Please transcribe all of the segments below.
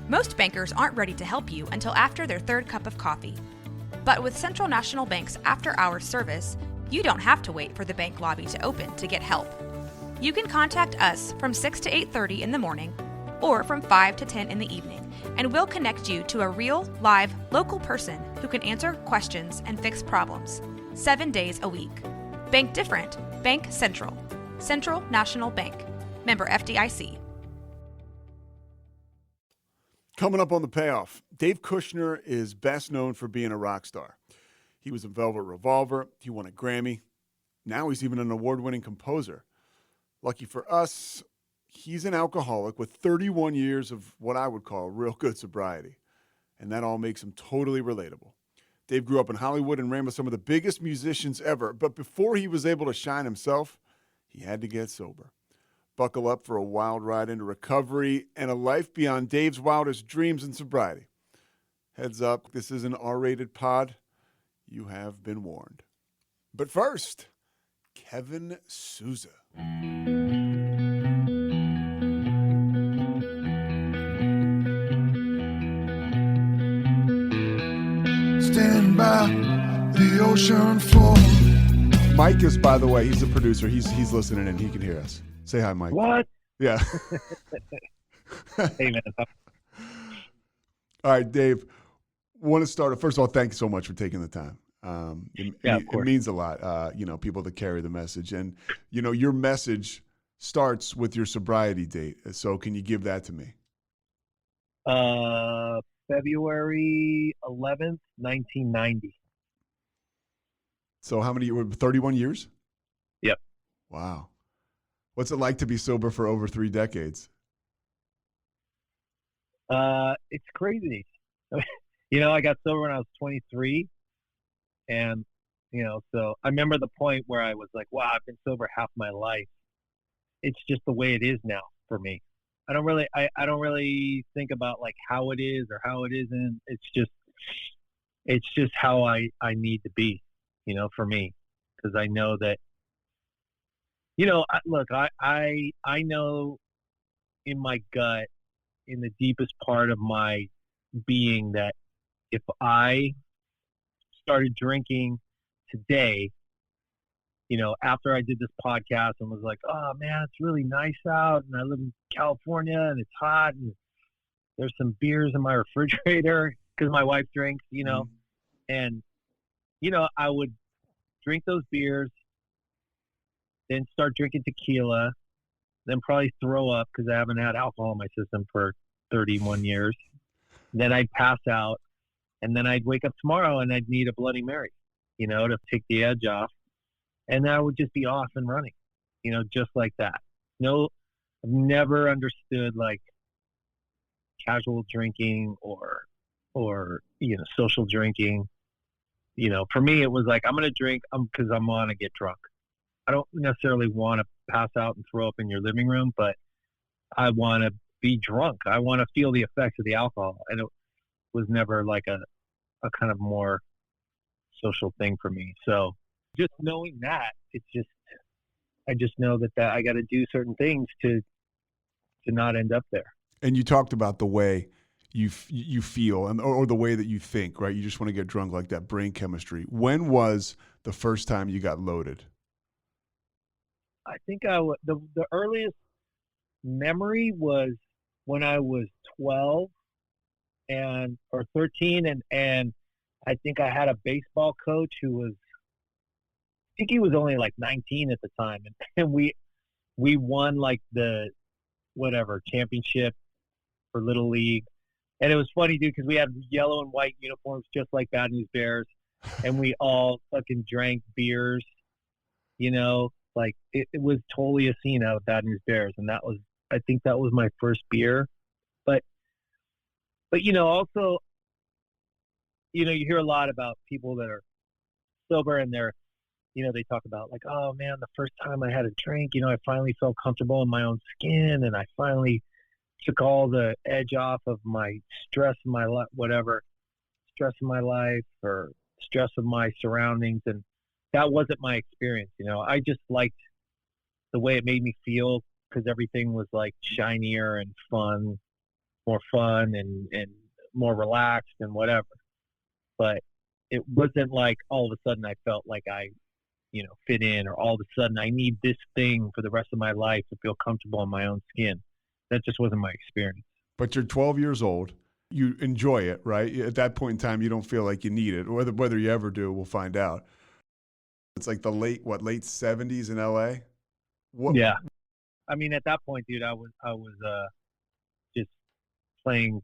Most bankers aren't ready to help you until after their third cup of coffee. But with Central National Bank's after-hours service, you don't have to wait for the bank lobby to open to get help. You can contact us from 6 to 8:30 in the morning or from 5 to 10 in the evening, and we'll connect you to a real, live, local person who can answer questions and fix problems 7 days a week. Bank different. Bank Central. Central National Bank. Member FDIC. Coming up on the Payoff, Dave Kushner is best known for being a rock star. He was in Velvet Revolver. He won a Grammy. Now he's even an award-winning composer. Lucky for us, he's an alcoholic with 31 years of what I would call real good sobriety. And that all makes him totally relatable. Dave grew up in Hollywood and ran with some of the biggest musicians ever. But before he was able to shine himself, he had to get sober. Buckle up for a wild ride into recovery and a life beyond Dave's wildest dreams and sobriety. Heads up, this is an R-rated pod. You have been warned. But first, Kevin Souza. Stand by the ocean floor. Mike is, by the way, he's a producer. He's listening and he can hear us. Say hi, Mike. What? Yeah. Hey, man. All right, Dave. Want to start. First of all, thank you so much for taking the time. It means a lot. People that carry the message, and your message starts with your sobriety date. So, can you give that to me? February 11th, 1990. So, how many? 31 years. Yep. Wow. What's it like to be sober for over 3 decades? It's crazy. I got sober when I was 23. And, so I remember the point where I was like, wow, I've been sober half my life. It's just the way it is now for me. I don't really think about like how it is or how it isn't. It's just how I need to be, for me. Because I know that, I know in my gut, in the deepest part of my being, that if I started drinking today, after I did this podcast and was like, oh man, it's really nice out and I live in California and it's hot and there's some beers in my refrigerator because my wife drinks, and, I would drink those beers, then start drinking tequila, then probably throw up because I haven't had alcohol in my system for 31 years. Then I'd pass out, and then I'd wake up tomorrow and I'd need a Bloody Mary, to take the edge off. And I would just be off and running, just like that. No, I've never understood like casual drinking or social drinking. For me, it was like, I'm going to drink because I'm going to get drunk. I don't necessarily want to pass out and throw up in your living room, but I want to be drunk. I want to feel the effects of the alcohol. And it was never like a kind of more social thing for me. So just knowing that, I just know that I got to do certain things to not end up there. And you talked about the way you feel or the way that you think, right? You just want to get drunk, like that brain chemistry. When was the first time you got loaded? I think the earliest memory was when I was 12 or 13, and I think I had a baseball coach who was, I think he was only like 19 at the time, and we won like the championship for Little League. And it was funny, dude, because we had yellow and white uniforms just like Bad News Bears, and we all fucking drank beers, like it was totally a scene out of Bad News Bears. And I think that was my first beer. But also, you hear a lot about people that are sober and they're, they talk about like, oh man, the first time I had a drink, I finally felt comfortable in my own skin and I finally took all the edge off of my stress in my life, stress in my life or stress of my surroundings. And that wasn't my experience. I just liked the way it made me feel because everything was like shinier and fun. more fun and more relaxed and whatever. But it wasn't like all of a sudden I felt like I, fit in, or all of a sudden I need this thing for the rest of my life to feel comfortable in my own skin. That just wasn't my experience. But you're 12 years old. You enjoy it, right? At that point in time, you don't feel like you need it. Whether you ever do, we'll find out. It's like the late 70s in LA? What? Yeah. I mean, at that point, dude, I was just playing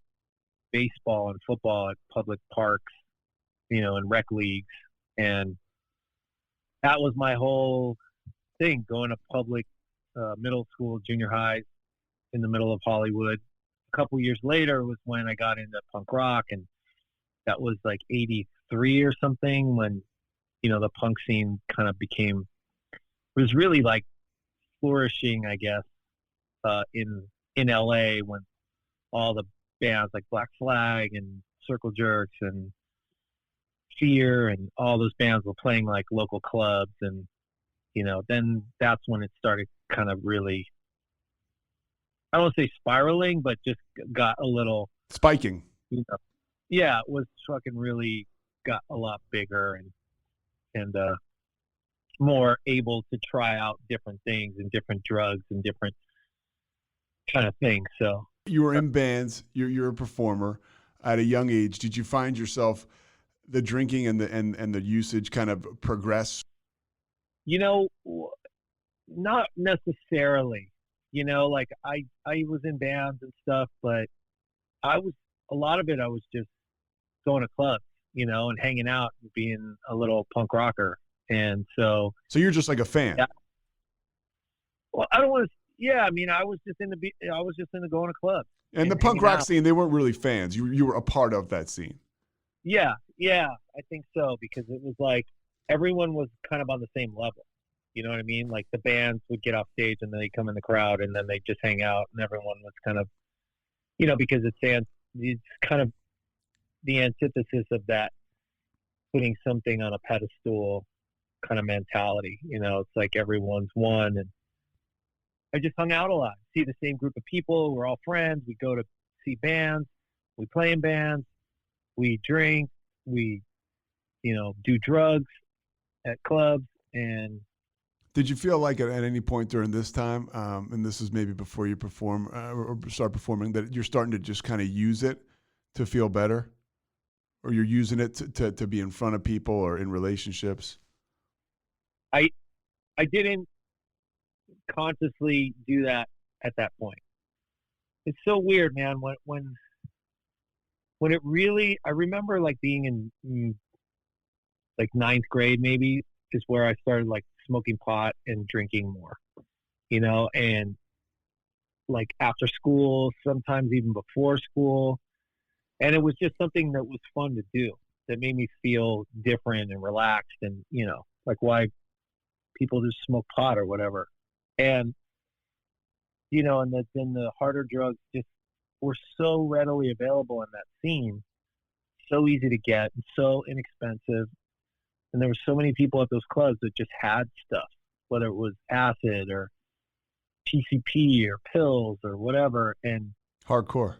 baseball and football at public parks, and rec leagues. And that was my whole thing, going to public middle school, junior highs in the middle of Hollywood. A couple years later was when I got into punk rock, and that was like 83 or something, when, the punk scene kind of was really like flourishing, I guess, in LA, when all the bands like Black Flag and Circle Jerks and Fear and all those bands were playing like local clubs. And, then that's when it started kind of really, I don't want to say spiraling, but just got a little Spiking. Yeah, it was fucking really got a lot bigger and more able to try out different things and different drugs and different kind of things. So you were in bands. You're a performer at a young age. Did you find yourself the drinking and the usage kind of progress? Not necessarily. Like I was in bands and stuff, but a lot of it I was just going to clubs, and hanging out and being a little punk rocker. And so you're just like a fan. Yeah. Well, I don't want to. Yeah, I mean, I was just into going to clubs. And the punk rock scene, they weren't really fans. You were a part of that scene. Yeah, I think so, because it was like everyone was kind of on the same level. You know what I mean? Like the bands would get off stage and then they come in the crowd and then they just hang out, and everyone was kind of, because it's kind of the antithesis of that putting something on a pedestal kind of mentality. It's like everyone's one. And I just hung out a lot, see the same group of people. We're all friends. We go to see bands. We play in bands. We drink. We, do drugs at clubs. And did you feel like at any point during this time, and this is maybe before you perform or start performing, that you're starting to just kind of use it to feel better? Or you're using it to be in front of people or in relationships? I didn't consciously do that at that point. It's so weird, man. When it really, I remember like being in like ninth grade, maybe, is where I started like smoking pot and drinking more, and like after school, sometimes even before school. And it was just something that was fun to do, that made me feel different and relaxed, and, like why people just smoke pot or whatever. And, and then the harder drugs just were so readily available in that scene, so easy to get and so inexpensive. And there were so many people at those clubs that just had stuff, whether it was acid or PCP or pills or whatever. And hardcore,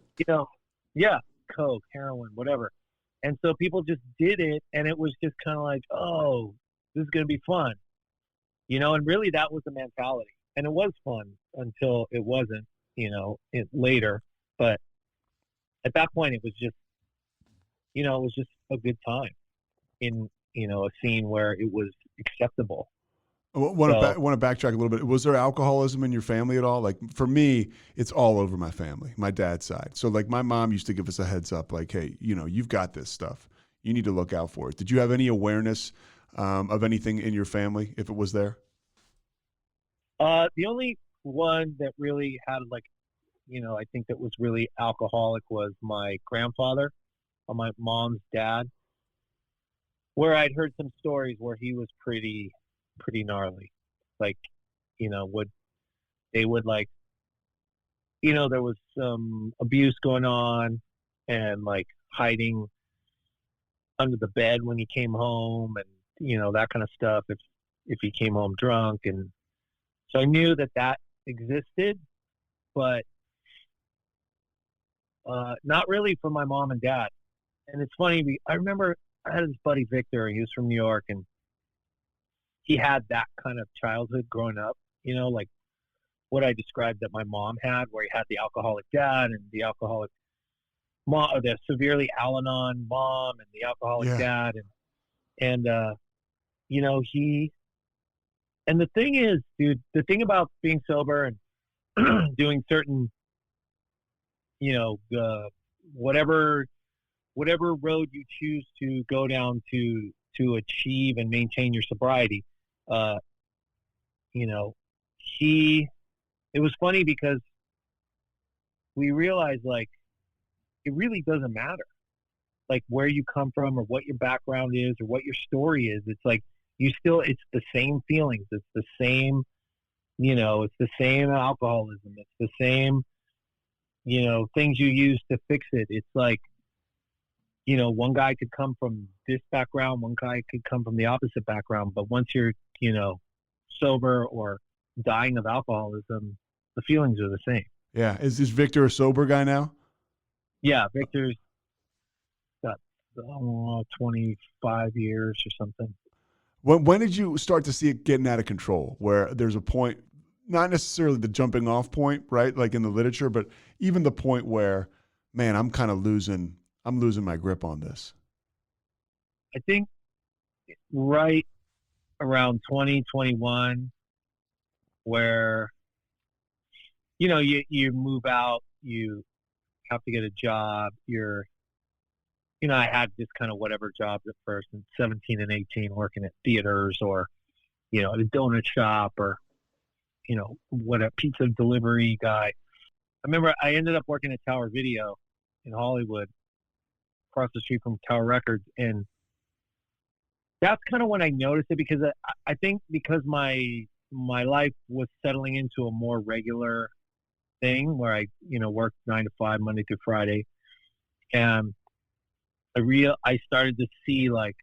yeah, coke, heroin, whatever. And so people just did it, and it was just kind of like, oh, this is going to be fun, and really that was the mentality. And it was fun until it wasn't, later. But at that point, it was just, it was just a good time in, a scene where it was acceptable. I want to backtrack a little bit. Was there alcoholism in your family at all? Like for me, it's all over my family, my dad's side. So like my mom used to give us a heads up, like, hey, you've got this stuff. You need to look out for it. Did you have any awareness of anything in your family, if it was there? The only one that really had like, I think that was really alcoholic was my grandfather, or my mom's dad, where I'd heard some stories where he was pretty gnarly. Like, they would like, there was some abuse going on, and like hiding under the bed when he came home, and, that kind of stuff if he came home drunk. And so I knew that existed, but not really from my mom and dad. And it's funny, I remember I had this buddy Victor, he was from New York, and he had that kind of childhood growing up, like what I described that my mom had, where he had the alcoholic dad and the alcoholic mom, or the severely Al-Anon mom and the alcoholic dad. And he, and the thing is, dude, the thing about being sober and doing certain, whatever road you choose to go down to achieve and maintain your sobriety, it was funny because we realized, like, it really doesn't matter, like, where you come from or what your background is or what your story is. It's like, it's the same feelings. It's the same, it's the same alcoholism. It's the same, things you use to fix it. It's like, one guy could come from this background, one guy could come from the opposite background. But once you're, sober or dying of alcoholism, the feelings are the same. Yeah. Is Victor a sober guy now? Yeah. Victor's got 25 years or something. When did you start to see it getting out of control, where there's a point, not necessarily the jumping off point, right? Like in the literature, but even the point where, man, I'm losing my grip on this. I think right around 2021, where, you move out, you have to get a job. I had just kind of whatever jobs at first, in 17 and 18, working at theaters or, at a donut shop or, what a pizza delivery guy. I remember I ended up working at Tower Video in Hollywood, across the street from Tower Records. And that's kind of when I noticed it, because I think because my life was settling into a more regular thing where I, worked 9 to 5, Monday through Friday. And I started to see, like,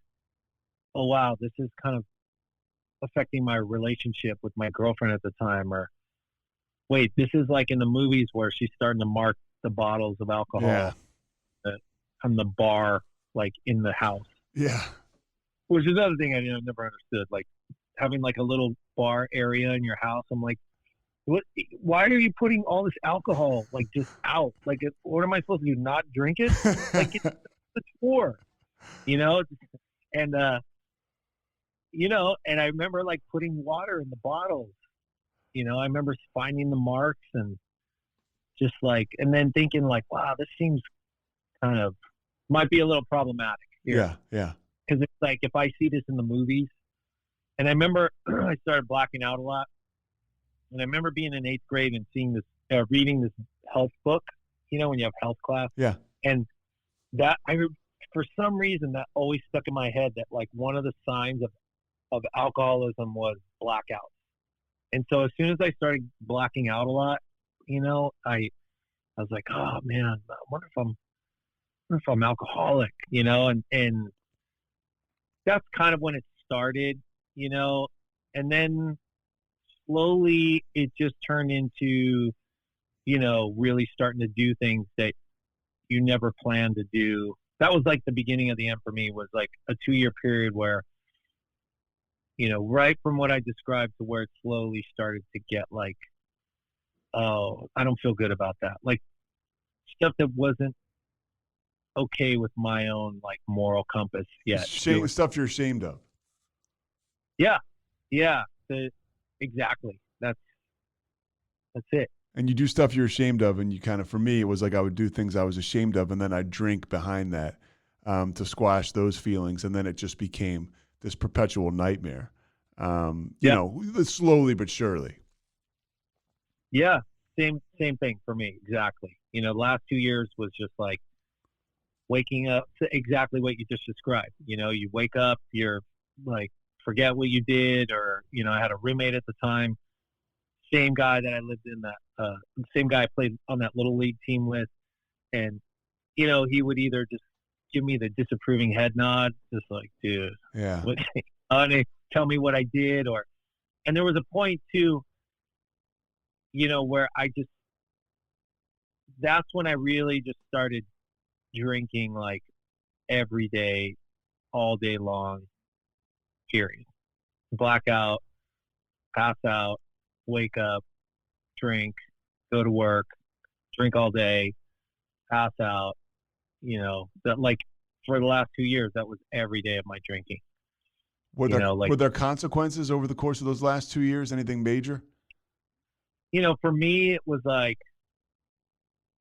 oh, wow, this is kind of affecting my relationship with my girlfriend at the time. Or wait, this is like in the movies where she's starting to mark the bottles of alcohol on the bar, like in the house. Yeah. Which is another thing I never understood, like having like a little bar area in your house. I'm like, what? Why are you putting all this alcohol like just out? Like, what am I supposed to do? Not drink it? Like, it's for, and and I remember like putting water in the bottles. I remember finding the marks and just like, and then thinking like, wow, this seems kind of might be a little problematic here. Yeah. Because it's like, if I see this in the movies, and I remember I started blacking out a lot. And I remember being in 8th grade and seeing this, reading this health book, when you have health class. Yeah. And that, for some reason, that always stuck in my head, that like one of the signs of alcoholism was blackout. And so as soon as I started blacking out a lot, I was like, oh man, I wonder if I'm alcoholic, and that's kind of when it started, and then slowly it just turned into, really starting to do things that you never planned to do. That was like the beginning of the end for me, was like a 2-year period where, right from what I described to where it slowly started to get like, oh, I don't feel good about that. Like stuff that wasn't okay with my own like moral compass yet. Stuff you're ashamed of. Yeah. Exactly. That's it. And you do stuff you're ashamed of, and you kind of, for me, it was like I would do things I was ashamed of, and then I'd drink behind that to squash those feelings, and then it just became this perpetual nightmare. Slowly but surely. Yeah, same thing for me, exactly. The last 2 years was just like waking up to exactly what you just described. You wake up, you're like, forget what you did, or I had a roommate at the time, same guy that I lived in that same guy I played on that little league team with, and he would either just give me the disapproving head nod, just like, dude, what, tell me what I did, and there was a point too, where I just that's when I really just started drinking like every day, all day long, period. Blackout, pass out, wake up, drink, go to work, drink all day, pass out. That like for the last 2 years, that was every day of my drinking. Were there consequences over the course of those last 2 years? Anything major? For me, it was like,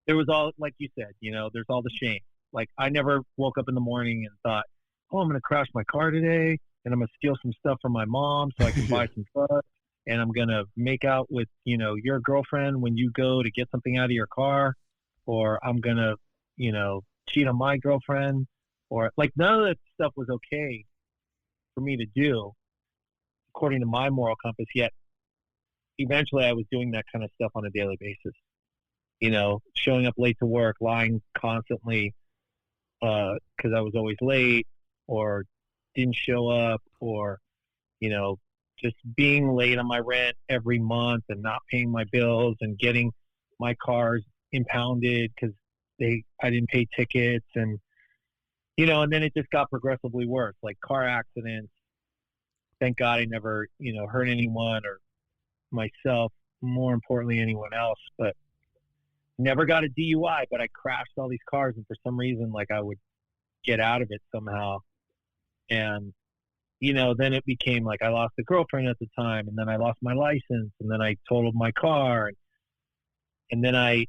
there was all, like you said, there's all the shame. Like, I never woke up in the morning and thought, oh, I'm going to crash my car today, and I'm going to steal some stuff from my mom so I can buy some drugs, and I'm going to make out with, your girlfriend when you go to get something out of your car, or I'm going to, cheat on my girlfriend, or like, none of that stuff was okay for me to do according to my moral compass, yet eventually I was doing that kind of stuff on a daily basis. Showing up late to work, lying constantly because I was always late or didn't show up, or, just being late on my rent every month and not paying my bills and getting my cars impounded because I didn't pay tickets, and, and then it just got progressively worse, like car accidents. Thank God I never, hurt anyone or myself, more importantly, anyone else, but never got a DUI, but I crashed all these cars, and for some reason, like, I would get out of it somehow. And, then it became like I lost a girlfriend at the time, and then I lost my license, and then I totaled my car. And then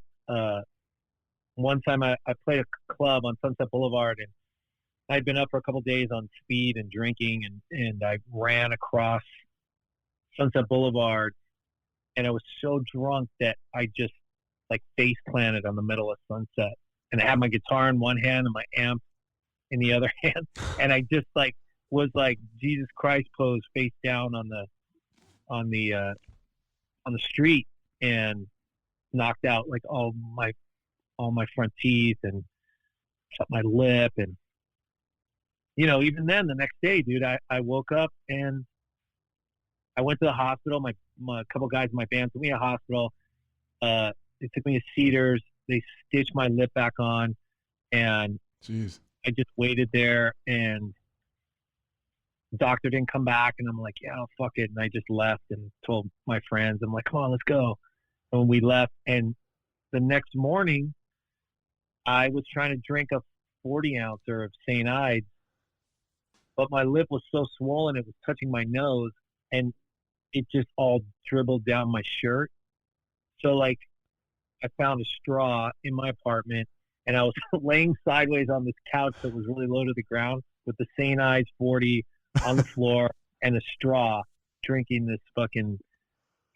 one time I played a club on Sunset Boulevard, and I'd been up for a couple of days on speed and drinking, and I ran across Sunset Boulevard, and I was so drunk that I just like face planted on the middle of Sunset, and I had my guitar in one hand and my amp in the other hand, and I just like was like Jesus Christ pose face down on the street, and knocked out like all my front teeth and cut my lip. And even then, the next day, dude, I woke up and I went to the hospital. My couple guys in my band took me to the hospital. They took me to Cedars. They stitched my lip back on, and Jeez. I just waited there, and the doctor didn't come back, and I'm like, yeah, fuck it. And I just left and told my friends, I'm like, come on, let's go. And we left, and the next morning, I was trying to drink a 40-ouncer of St. Ides, but my lip was so swollen it was touching my nose, and it just all dribbled down my shirt. So, like, I found a straw in my apartment, and I was laying sideways on this couch that was really low to the ground with the St. Ides 40 on the floor and a straw, drinking this fucking,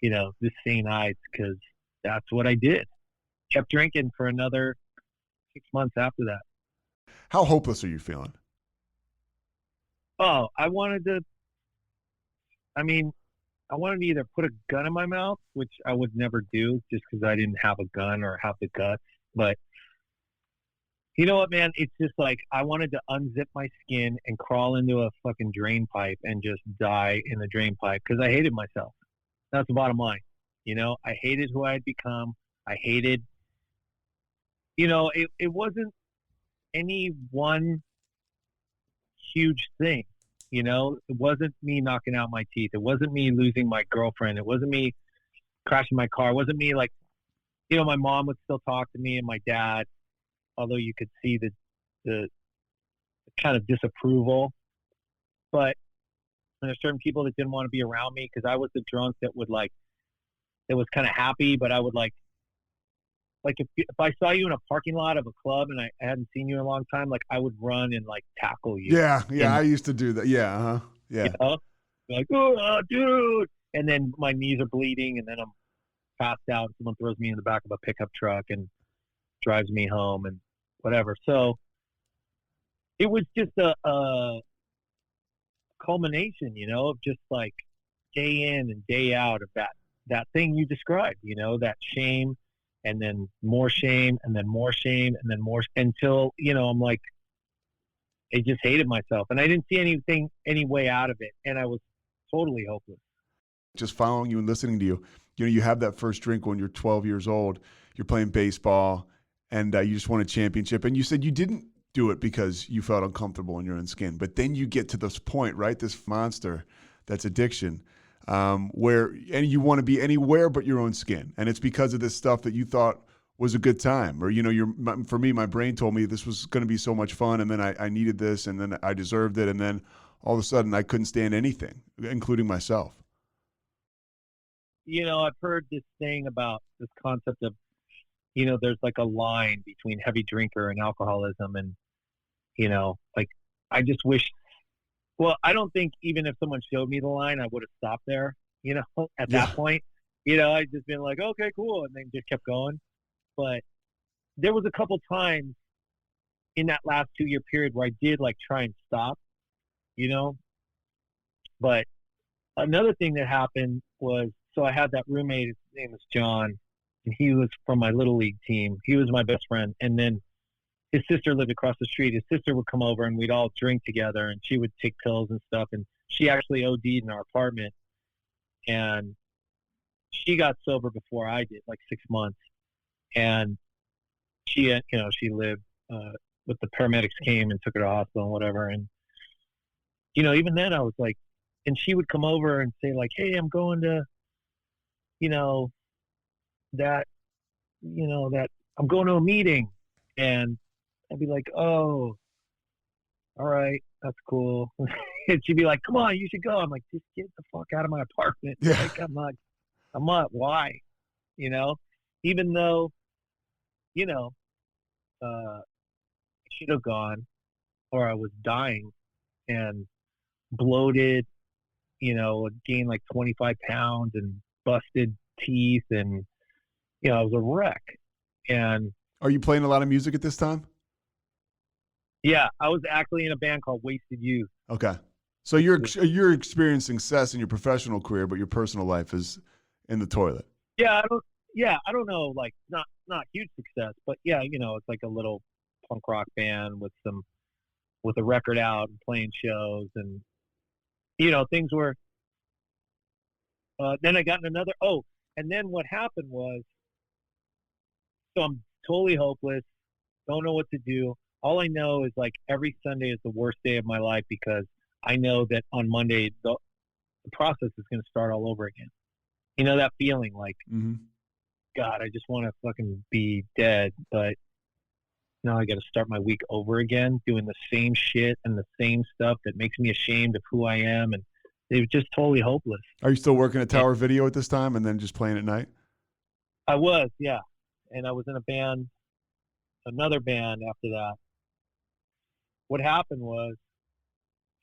this St. Ides, because that's what I did. Kept drinking for another 6 months after that. How hopeless are you feeling? Oh, I wanted to either put a gun in my mouth, which I would never do just because I didn't have a gun or have the guts. But you know what, man? It's just like I wanted to unzip my skin and crawl into a fucking drain pipe and just die in the drain pipe because I hated myself. That's the bottom line. I hated who I had become. I hated, it wasn't any one huge thing. It wasn't me knocking out my teeth. It wasn't me losing my girlfriend. It wasn't me crashing my car. It wasn't me like, my mom would still talk to me, and my dad, although you could see the kind of disapproval. But there's certain people that didn't want to be around me because I was the drunk that would that was kind of happy, but I would like if I saw you in a parking lot of a club and I hadn't seen you in a long time, like I would run and like tackle you. Yeah, I used to do that. Yeah, uh-huh. Yeah. Like, oh, dude. And then my knees are bleeding, and then I'm passed out. Someone throws me in the back of a pickup truck and drives me home and whatever. So it was just a culmination, of just like day in and day out of that thing you described, that shame, and then more shame, and then more shame, and then more, until, I'm like, I just hated myself, and I didn't see any way out of it. And I was totally hopeless. Just following you and listening to you, you have that first drink when you're 12 years old, you're playing baseball, and you just won a championship. And you said you didn't do it because you felt uncomfortable in your own skin. But then you get to this point, right? This monster that's addiction, where and you want to be anywhere but your own skin. And it's because of this stuff that you thought was a good time. Or, for me, my brain told me this was going to be so much fun. And then I needed this, and then I deserved it. And then all of a sudden I couldn't stand anything, including myself. I've heard this thing about this concept of, there's like a line between heavy drinker and alcoholism. And, I just wish, well, I don't think even if someone showed me the line, I would have stopped there, at that point. I'd just been like, okay, cool. And then just kept going. But there was a couple times in that last 2-year period where I did like try and stop, But another thing that happened was, so I had that roommate, his name was John, and he was from my little league team. He was my best friend. And then his sister lived across the street. His sister would come over and we'd all drink together, and she would take pills and stuff. And she actually OD'd in our apartment, and she got sober before I did, like 6 months. And she, she lived, with the paramedics came and took her to the hospital and whatever. And, even then I was like, and she would come over and say like, hey, I'm going to, that I'm going to a meeting. And I'd be like, oh, all right, that's cool. And she'd be like, come on, you should go. I'm like, just get the fuck out of my apartment. Yeah. Like, I'm not, why? Even though, I should have gone, or I was dying and bloated, gained like 25 pounds and busted teeth, and I was a wreck. And are you playing a lot of music at this time? Yeah, I was actually in a band called Wasted Youth. Okay, so you're experiencing success in your professional career, but your personal life is in the toilet. Yeah, I don't know, like not huge success, but yeah, it's like a little punk rock band with a record out and playing shows, and things were. Then I got in another. Oh, and then what happened was, so I'm totally hopeless, don't know what to do. All I know is like every Sunday is the worst day of my life, because I know that on Monday the process is going to start all over again. That feeling like, God, I just want to fucking be dead, but now I got to start my week over again, doing the same shit and the same stuff that makes me ashamed of who I am. And they were just totally hopeless. Are you still working at Tower Video at this time, and then just playing at night? I was, yeah. And I was in another band after that. What happened was,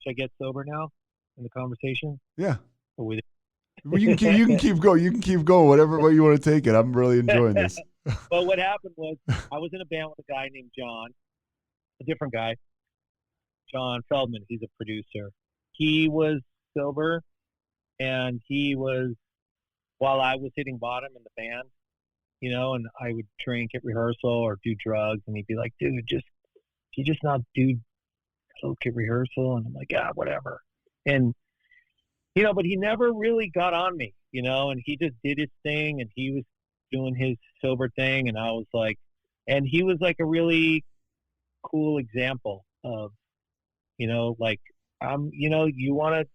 should I get sober now in the conversation? Yeah. Or we Well, you can keep going. You can keep going, whatever way you want to take it. I'm really enjoying this. Well, what happened was, I was in a band with a guy named John, a different guy, John Feldman. He's a producer. He was sober, and he was, while I was hitting bottom in the band, and I would drink at rehearsal or do drugs, and he'd be like, dude, you just not do coke at rehearsal? And I'm like, yeah, whatever. And but he never really got on me, and he just did his thing, and he was doing his sober thing. And I was like, and he was like a really cool example of, like, you want to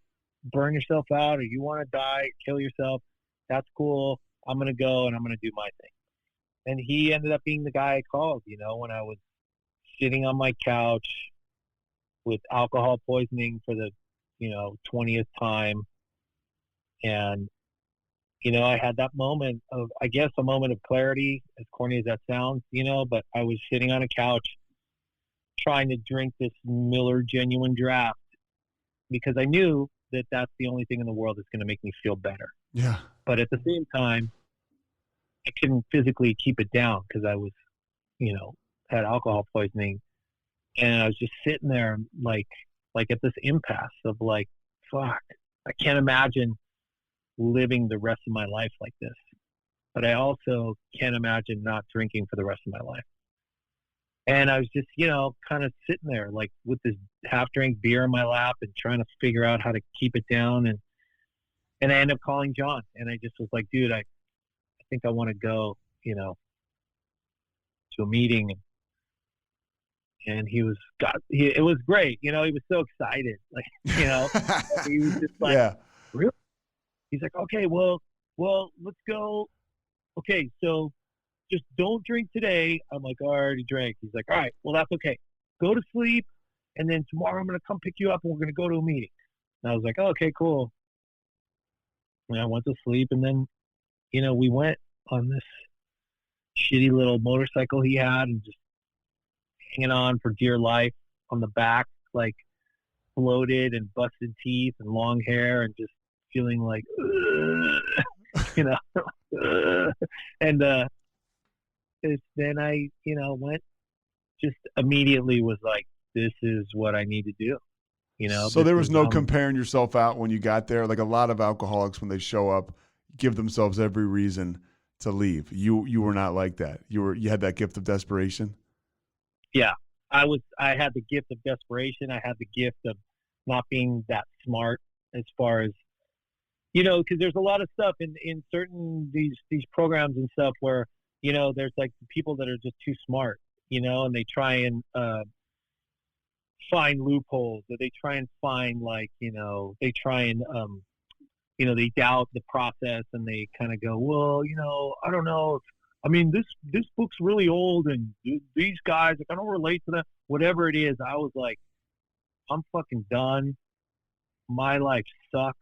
burn yourself out, or you want to die, kill yourself. That's cool. I'm going to go and I'm going to do my thing. And he ended up being the guy I called, when I was sitting on my couch with alcohol poisoning for the, 20th time. And, I had that moment of, I guess, a moment of clarity, as corny as that sounds, but I was sitting on a couch trying to drink this Miller Genuine Draft, because I knew that that's the only thing in the world that's going to make me feel better. Yeah. But at the same time, I couldn't physically keep it down, because I was, had alcohol poisoning. And I was just sitting there like at this impasse of like, fuck, I can't imagine living the rest of my life like this. But I also can't imagine not drinking for the rest of my life. And I was just, kind of sitting there like with this half-drink beer in my lap and trying to figure out how to keep it down. And I ended up calling John, and I just was like, dude, I think I want to go, to a meeting, and it was great. He was so excited. Like, he was just like, Yeah. really? He's like, okay, well, let's go. Okay, so just don't drink today. I'm like, I already drank. He's like, all right, well, that's okay. Go to sleep, and then tomorrow I'm going to come pick you up, and we're going to go to a meeting. And I was like, oh, okay, cool. And I went to sleep, and then, we went on this shitty little motorcycle he had and just hanging on for dear life on the back, like bloated and busted teeth and long hair and just feeling like, and then I, went, just immediately was like, this is what I need to do. So there was no comparing yourself out when you got there. Like a lot of alcoholics, when they show up, give themselves every reason to leave. You were not like that. You had that gift of desperation. Yeah, I had the gift of desperation. I had the gift of not being that smart as far as, because there's a lot of stuff in certain these programs and stuff where, there's like people that are just too smart, and they try and find loopholes, or they try and find they try and they doubt the process, and they kind of go, well, I don't know. This book's really old, and these guys, like, I don't relate to them. Whatever it is, I was like, I'm fucking done. My life sucks.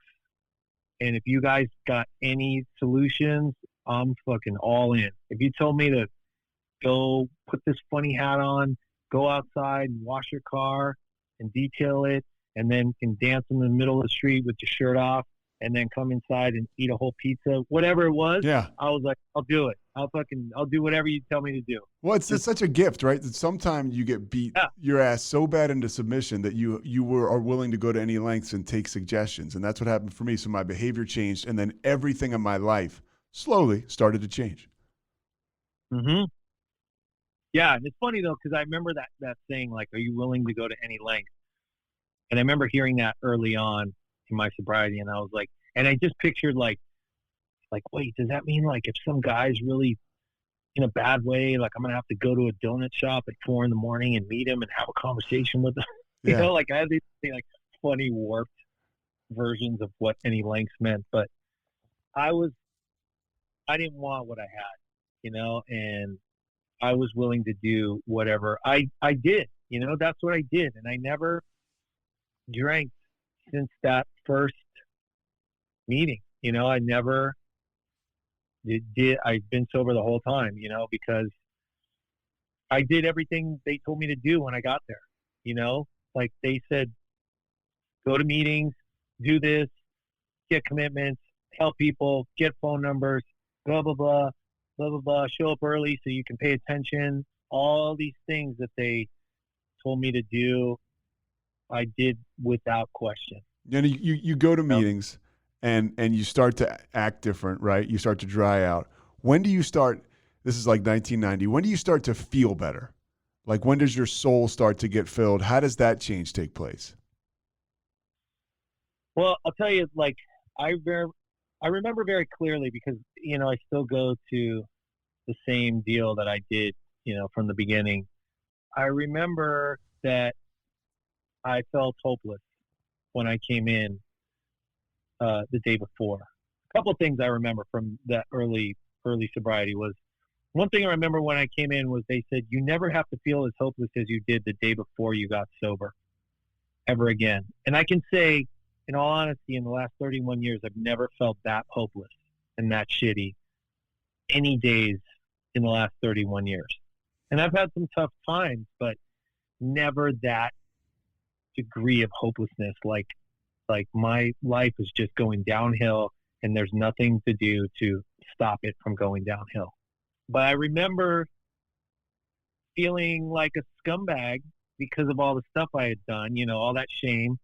And if you guys got any solutions, I'm fucking all in. If you told me to go put this funny hat on, go outside and wash your car and detail it, and then can dance in the middle of the street with your shirt off, and then come inside and eat a whole pizza, whatever it was. Yeah. I was like, I'll do it. I'll do whatever you tell me to do. Well, it's such a gift, right? That sometimes you get beat your ass so bad into submission that you are willing to go to any lengths and take suggestions. And that's what happened for me. So my behavior changed, and then everything in my life slowly started to change. Mm-hmm. Yeah, and it's funny though, because I remember that saying, like, are you willing to go to any length? And I remember hearing that early on in my sobriety, and I was like, and I just pictured like, wait, does that mean like if some guy's really in a bad way, like I'm gonna have to go to a donut shop at 4 a.m. and meet him and have a conversation with him? Yeah. Like I had these like funny warped versions of what any lengths meant, but I didn't want what I had, and I was willing to do whatever I did, that's what I did. And I never drank since that first meeting, I never did. I've been sober the whole time, because I did everything they told me to do when I got there, like they said, go to meetings, do this, get commitments, help people, get phone numbers, blah, blah, blah, blah, blah, blah, show up early so you can pay attention. All these things that they told me to do, I did without question. You go to meetings and you start to act different, right? You start to dry out. When do you start, this is like 1990, when do you start to feel better? Like when does your soul start to get filled? How does that change take place? Well, I'll tell you, like, I remember very clearly because, I still go to the same deal that I did, from the beginning. I remember that I felt hopeless when I came in the day before. A couple of things I remember from that early sobriety was, one thing I remember when I came in was they said, you never have to feel as hopeless as you did the day before you got sober ever again. And I can say, in all honesty, in the last 31 years, I've never felt that hopeless and that shitty any days in the last 31 years. And I've had some tough times, but never that degree of hopelessness. Like my life is just going downhill and there's nothing to do to stop it from going downhill. But I remember feeling like a scumbag because of all the stuff I had done, all that shame,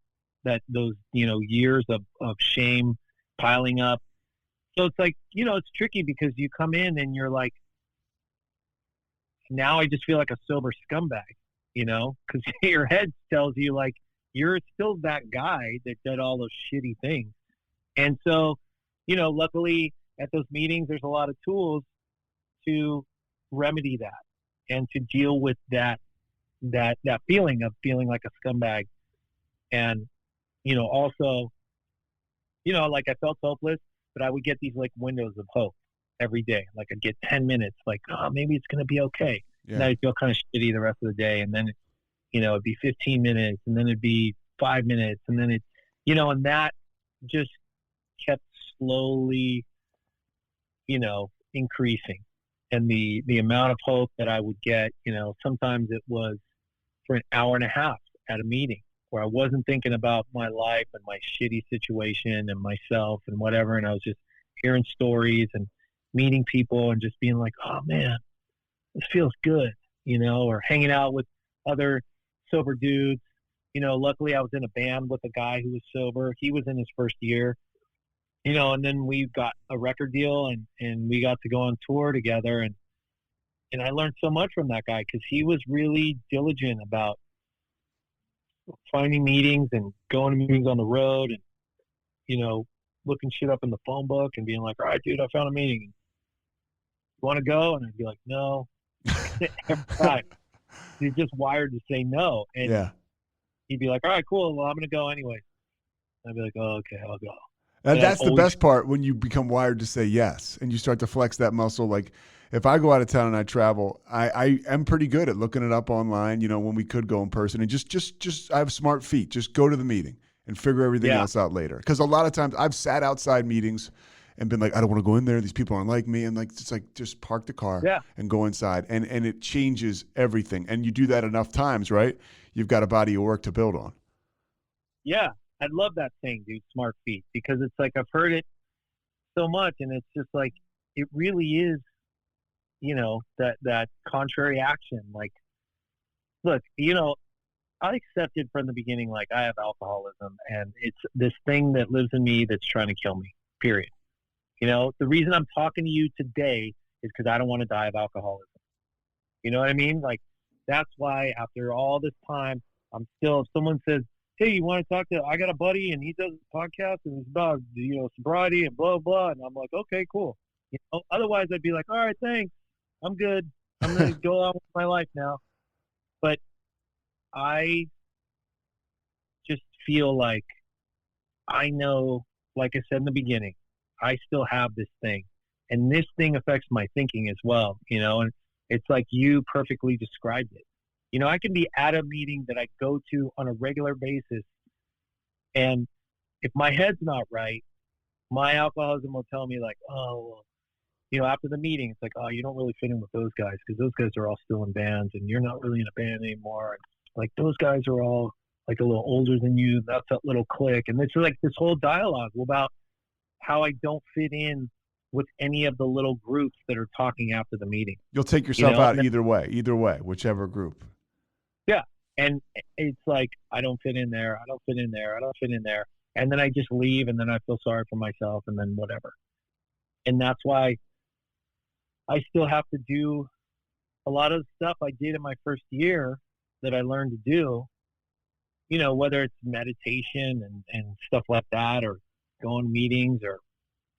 that those, years of shame piling up. So it's like, it's tricky because you come in and you're like, now I just feel like a sober scumbag, because your head tells you like, you're still that guy that did all those shitty things. And so, luckily at those meetings, there's a lot of tools to remedy that. and to deal with that feeling of feeling like a scumbag. And, also, like I felt hopeless, but I would get these like windows of hope every day. Like I'd get 10 minutes, like, oh, maybe it's going to be okay. Yeah. And I'd feel kind of shitty the rest of the day. And then, it'd be 15 minutes, and then it'd be 5 minutes. And then and that just kept slowly, increasing. And the amount of hope that I would get, sometimes it was for an hour and a half at a meeting where I wasn't thinking about my life and my shitty situation and myself and whatever. And I was just hearing stories and meeting people and just being like, oh man, this feels good, or hanging out with other sober dudes. Luckily I was in a band with a guy who was sober. He was in his first year, and then we got a record deal and we got to go on tour together. And I learned so much from that guy because he was really diligent about finding meetings and going to meetings on the road and, looking shit up in the phone book and being like, all right, dude, I found a meeting. You want to go? And I'd be like, no. Every time. He's just wired to say no. And Yeah. he'd be like, all right, cool. Well, I'm going to go anyway. I'd be like, oh, okay, I'll go. That's the best part, when you become wired to say yes and you start to flex that muscle. Like if I go out of town and I travel, I am pretty good at looking it up online, when we could go in person, and just I have smart feet. Just go to the meeting and figure everything else out later. Because a lot of times I've sat outside meetings and been like, I don't want to go in there. These people aren't like me. And like, it's like, just park the car and go inside. And it changes everything. And you do that enough times, right? You've got a body of work to build on. Yeah. I love that thing, dude, smart feet, because it's like I've heard it so much, and it's just like it really is, that contrary action. Like, look, I accepted from the beginning, like I have alcoholism, and it's this thing that lives in me that's trying to kill me, period. The reason I'm talking to you today is because I don't want to die of alcoholism. You know what I mean? Like, that's why after all this time, I'm still, if someone says, hey, you want to talk to, I got a buddy and he does a podcast and it's about, sobriety and blah, blah. And I'm like, okay, cool. Otherwise I'd be like, all right, thanks. I'm good. I'm going to go on with my life now. But I just feel like I know, like I said in the beginning, I still have this thing, and this thing affects my thinking as well, and it's like you perfectly described it. I can be at a meeting that I go to on a regular basis, and if my head's not right, my alcoholism will tell me like, oh, well, after the meeting, it's like, oh, you don't really fit in with those guys because those guys are all still in bands and you're not really in a band anymore. And, like, those guys are all like a little older than you. That's that little clique. And it's like this whole dialogue about how I don't fit in with any of the little groups that are talking after the meeting. You'll take yourself out either way, whichever group. Yeah. And it's like, I don't fit in there. I don't fit in there. I don't fit in there. And then I just leave, and then I feel sorry for myself, and then whatever. And that's why I still have to do a lot of stuff I did in my first year that I learned to do, whether it's meditation and stuff like that, or going to meetings or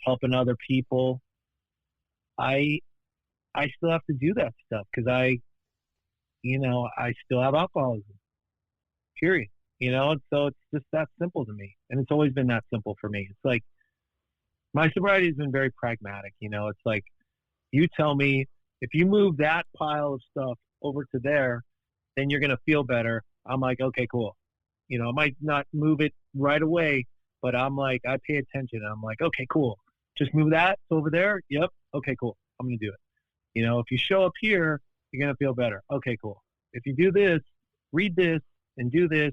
helping other people. I still have to do that stuff because I still have alcoholism, period. And so it's just that simple to me. And it's always been that simple for me. It's like, my sobriety has been very pragmatic. It's like, you tell me if you move that pile of stuff over to there, then you're going to feel better. I'm like, okay, cool. I might not move it right away, but I'm like, I pay attention. I'm like, okay, cool. Just move that over there. Yep. Okay, cool. I'm going to do it. If you show up here, you're going to feel better. Okay, cool. If you do this, read this and do this,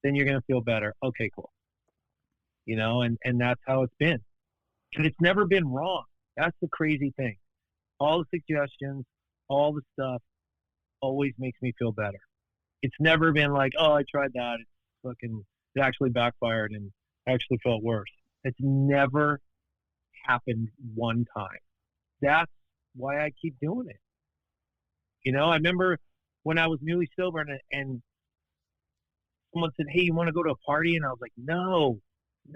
then you're going to feel better. Okay, cool. And that's how it's been. And it's never been wrong. That's the crazy thing. All the suggestions, all the stuff always makes me feel better. It's never been like, oh, I tried that. It actually backfired and actually felt worse. It's never happened one time. That's why I keep doing it. I remember when I was newly sober and someone said, hey, you want to go to a party? And I was like, no,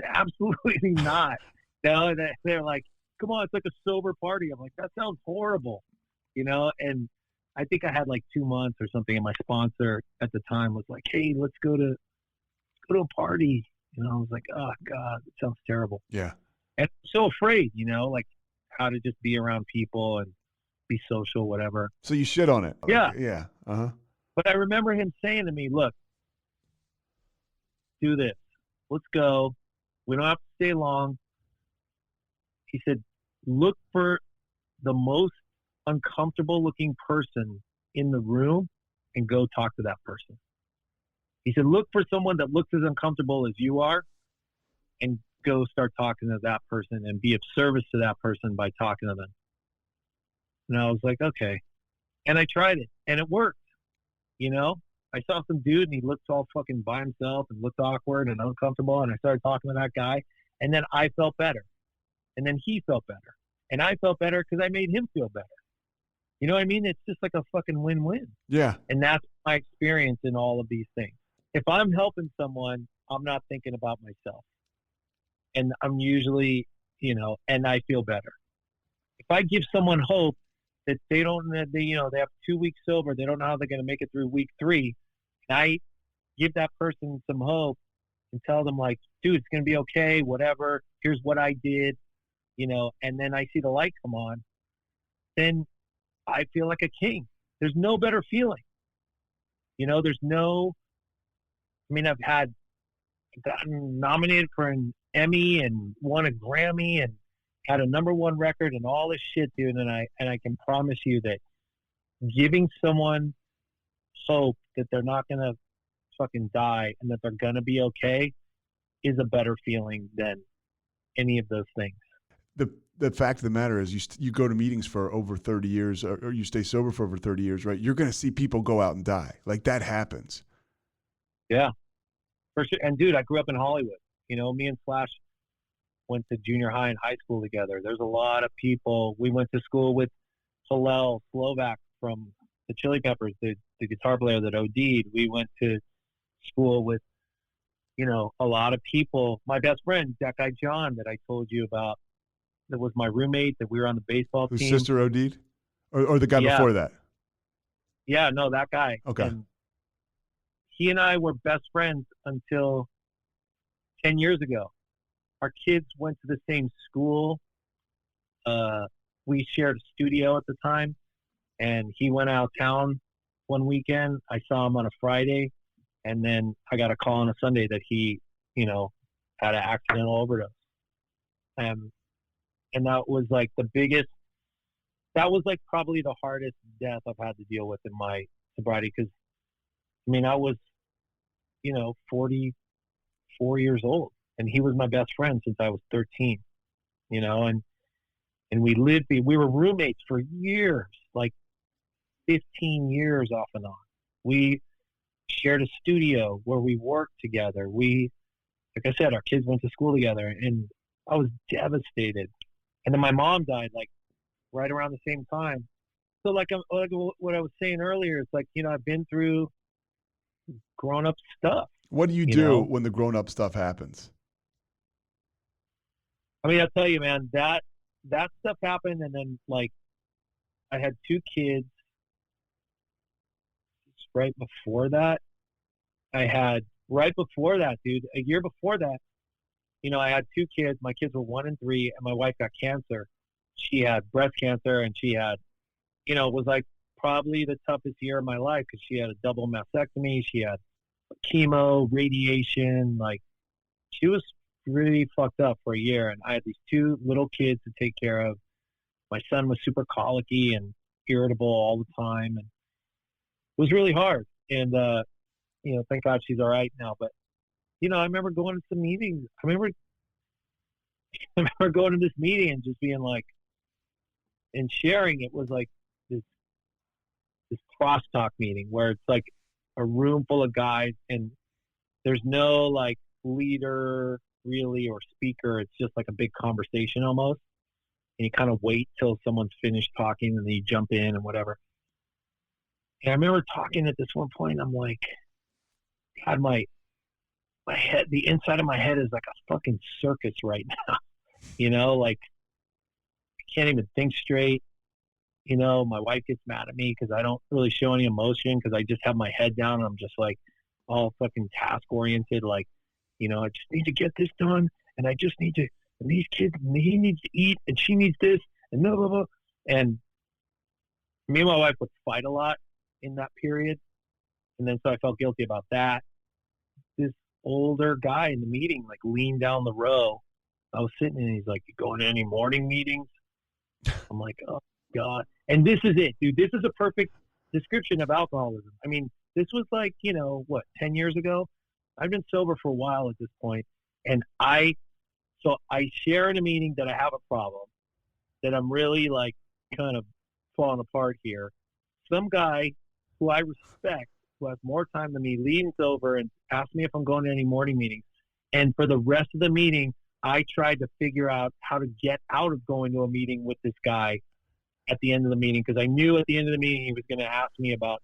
absolutely not. They're like, come on, it's like a sober party. I'm like, that sounds horrible, and I think I had like 2 months or something, and my sponsor at the time was like, "Hey, let's go to a party." And I was like, "Oh God, it sounds terrible." Yeah. And I'm so afraid, like how to just be around people and be social, whatever. So you shit on it. Yeah. Yeah. Uh-huh. But I remember him saying to me, "Look, do this. Let's go. We don't have to stay long." He said, "Look for the most uncomfortable looking person in the room and go talk to that person." He said, "Look for someone that looks as uncomfortable as you are and go start talking to that person and be of service to that person by talking to them." And I was like, okay. And I tried it and it worked. I saw some dude and he looked all fucking by himself and looked awkward and uncomfortable. And I started talking to that guy, and then I felt better. And then he felt better. And I felt better because I made him feel better. You know what I mean? It's just like a fucking win-win. Yeah. And that's my experience in all of these things. If I'm helping someone, I'm not thinking about myself. And I'm usually, and I feel better. If I give someone hope that they have 2 weeks sober, they don't know how they're going to make it through week 3, and I give that person some hope and tell them like, dude, it's going to be okay, whatever, here's what I did, and then I see the light come on, then I feel like a king. There's no better feeling. I've gotten nominated for an Emmy and won a Grammy and had a #1 record and all this shit, dude. And I can promise you that giving someone hope that they're not going to fucking die and that they're going to be okay is a better feeling than any of those things. The fact of the matter is you go to meetings for over 30 years or you stay sober for over 30 years, right? You're going to see people go out and die. Like that happens. Yeah, for sure. And dude, I grew up in Hollywood. Me and Slash went to junior high and high school together. There's a lot of people. We went to school with Hillel Slovak from the Chili Peppers, the guitar player that OD'd. We went to school with, a lot of people. My best friend, that guy John that I told you about, that was my roommate, that we were on the baseball team. Whose sister OD'd? Or the guy before that? Yeah, no, that guy. Okay. And he and I were best friends until 10 years ago. Our kids went to the same school. We shared a studio at the time, and he went out of town one weekend. I saw him on a Friday, and then I got a call on a Sunday that he, had an accidental overdose. And that was like that was like probably the hardest death I've had to deal with in my sobriety. Cause I was, 44 years old, and he was my best friend since I was 13, and we were roommates for years, like 15 years off and on. We shared a studio where we worked together. Like I said, our kids went to school together, and I was devastated. And then my mom died like right around the same time. So like what I was saying earlier, it's like, I've been through grown up stuff. What do you do when the grown up stuff happens? I'll tell you, man, that stuff happened. And then like I had 2 kids right before that. Dude, a year before that, I had 2 kids. My kids were 1 and 3, and my wife got cancer. She had breast cancer, and she had, it was like probably the toughest year of my life because she had a double mastectomy. She had chemo, radiation. Like, she was really fucked up for a year, and I had these 2 little kids to take care of. My son was super colicky and irritable all the time, and it was really hard. And thank God she's all right now. But I remember going to some meetings. I remember going to this meeting and just being like, and sharing. It was like this crosstalk meeting where it's like a room full of guys, and there's no like leader really or speaker. It's just like a big conversation almost. And you kind of wait till someone's finished talking, and then you jump in and whatever. And I remember talking at this one point. I'm like, God, my head, the inside of my head is like a fucking circus right now. Like I can't even think straight. You know, my wife gets mad at me because I don't really show any emotion because I just have my head down and I'm just like all fucking task oriented. Like, you know, I just need to get this done and I just need to, and these kids, and he needs to eat and she needs this and blah, blah, blah. And me and my wife would fight a lot in that period. And then so I felt guilty about that. This older guy in the meeting, like leaned down the row. I was sitting and he's like, "You going to any morning meetings?" I'm like, "Oh God." And this is it, dude. This is a perfect description of alcoholism. I mean, this was like, you know, what, 10 years ago? I've been sober for a while at this point. And I share in a meeting that I have a problem, that I'm really like kind of falling apart here. Some guy who I respect, who has more time than me, leans over and asks me if I'm going to any morning meetings. And for the rest of the meeting, I tried to figure out how to get out of going to a meeting with this guy at the end of the meeting, because I knew at the end of the meeting he was going to ask me about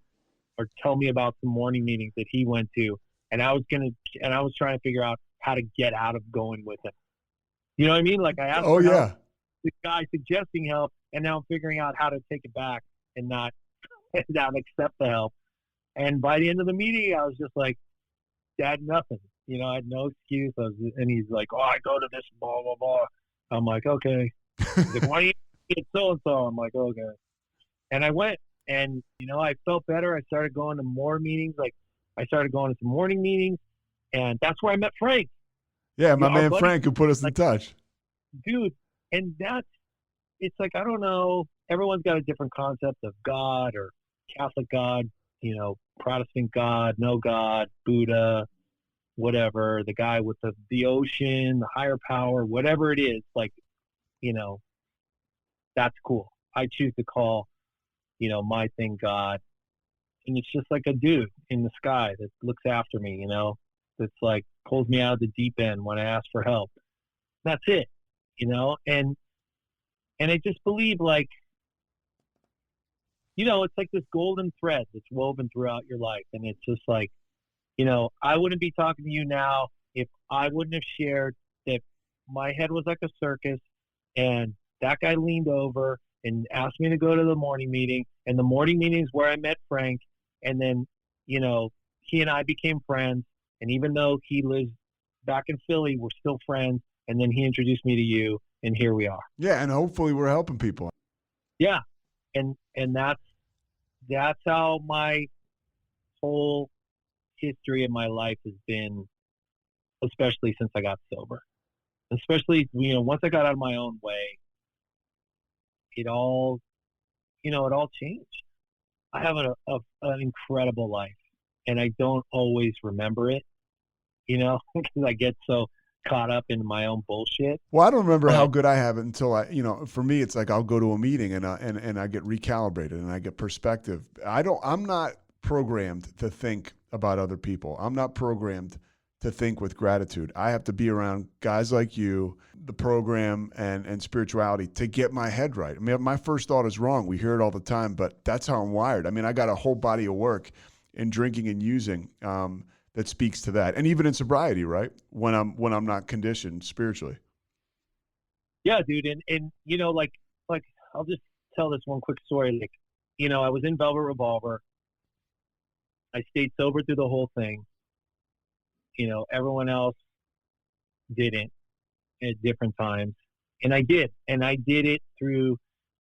or tell me about some morning meetings that he went to, and I was trying to figure out how to get out of going with him. You know what I mean? Like I asked for help, the guy suggesting help, and now I'm figuring out how to take it back and not accept the help. And by the end of the meeting, I was just like, "Dad, nothing." You know, I had no excuse. And he's like, "Oh, I go to this, blah, blah, blah." I'm like, "Okay." He's like, "Why do you get so-and-so?" I'm like, "Okay." And I went, and, you know, I felt better. I started going to more meetings. Like, I started going to some morning meetings, and that's where I met Frank. Yeah, my man buddy, Frank, who put us in touch. Dude, and it's like, I don't know. Everyone's got a different concept of God or Catholic God, you know, Protestant God, no God, Buddha, whatever, the guy with the ocean, the higher power, whatever it is, like, you know, that's cool. I choose to call, you know, my thing God. And it's just like a dude in the sky that looks after me, you know, that's like pulls me out of the deep end when I ask for help. That's it, you know, and I just believe, like, you know, it's like this golden thread that's woven throughout your life. And it's just like, you know, I wouldn't be talking to you now if I wouldn't have shared that my head was like a circus and that guy leaned over and asked me to go to the morning meeting, and the morning meeting is where I met Frank. And then, you know, he and I became friends. And even though he lives back in Philly, we're still friends. And then he introduced me to you, and here we are. Yeah, and hopefully we're helping people. Yeah. And that's how my whole history of my life has been, especially since I got sober. Especially, you know, once I got out of my own way, it all changed. I have an incredible life, and I don't always remember it, you know, because I get so caught up in my own bullshit. Well, I don't remember how good I have it until you know, for me, it's like I'll go to a meeting and I get recalibrated and I get perspective. I'm not programmed to think about other people. I'm not programmed to think with gratitude. I have to be around guys like you, the program, and spirituality to get my head right. I mean, my first thought is wrong. We hear it all the time, but that's how I'm wired. I mean, I got a whole body of work in drinking and using that speaks to that, and even in sobriety, right? When I'm not conditioned spiritually. Yeah, dude, and you know, like I'll just tell this one quick story. Like, you know, I was in Velvet Revolver. I stayed sober through the whole thing. You know, everyone else didn't at different times. And I did. And I did it through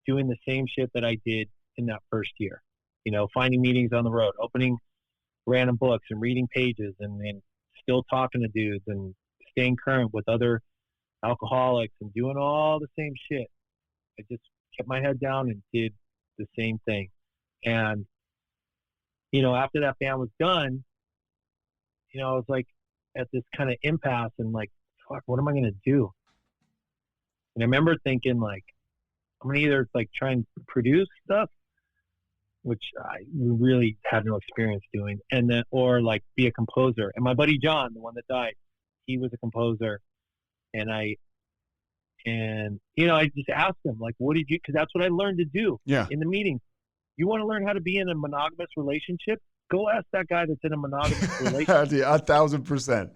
doing the same shit that I did in that first year. You know, finding meetings on the road, opening random books and reading pages and still talking to dudes and staying current with other alcoholics and doing all the same shit. I just kept my head down and did the same thing. And, you know, after that band was done, you know, I was like at this kind of impasse and like, fuck, what am I going to do? And I remember thinking, like, I'm going to either like try and produce stuff, which I really had no experience doing, and then, or like be a composer. And my buddy John, the one that died, he was a composer. And you know, I just asked him, like, what did you, because that's what I learned to do in the meeting. You want to learn how to be in a monogamous relationship? Go ask that guy that's in a monogamous relationship. Yeah, 1,000%.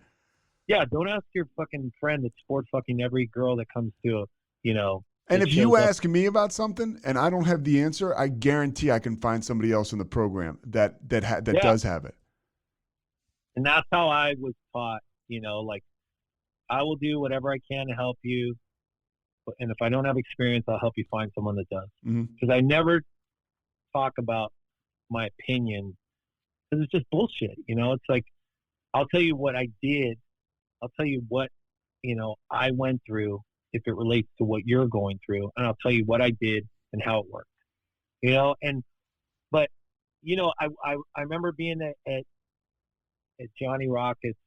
Yeah, don't ask your fucking friend that's sport fucking every girl that comes to, you know, And that if you shows up. ask me about something and I don't have the answer, I guarantee I can find somebody else in the program that Yeah. does have it. And that's how I was taught, like, I will do whatever I can to help you. And if I don't have experience, I'll help you find someone that does. Because I never talk about my opinion, because it's just bullshit. It's like, I'll tell you what I did. I'll tell you what, I went through, if it relates to what you're going through. And I'll tell you what I did and how it worked, but, I remember being at Johnny Rockets,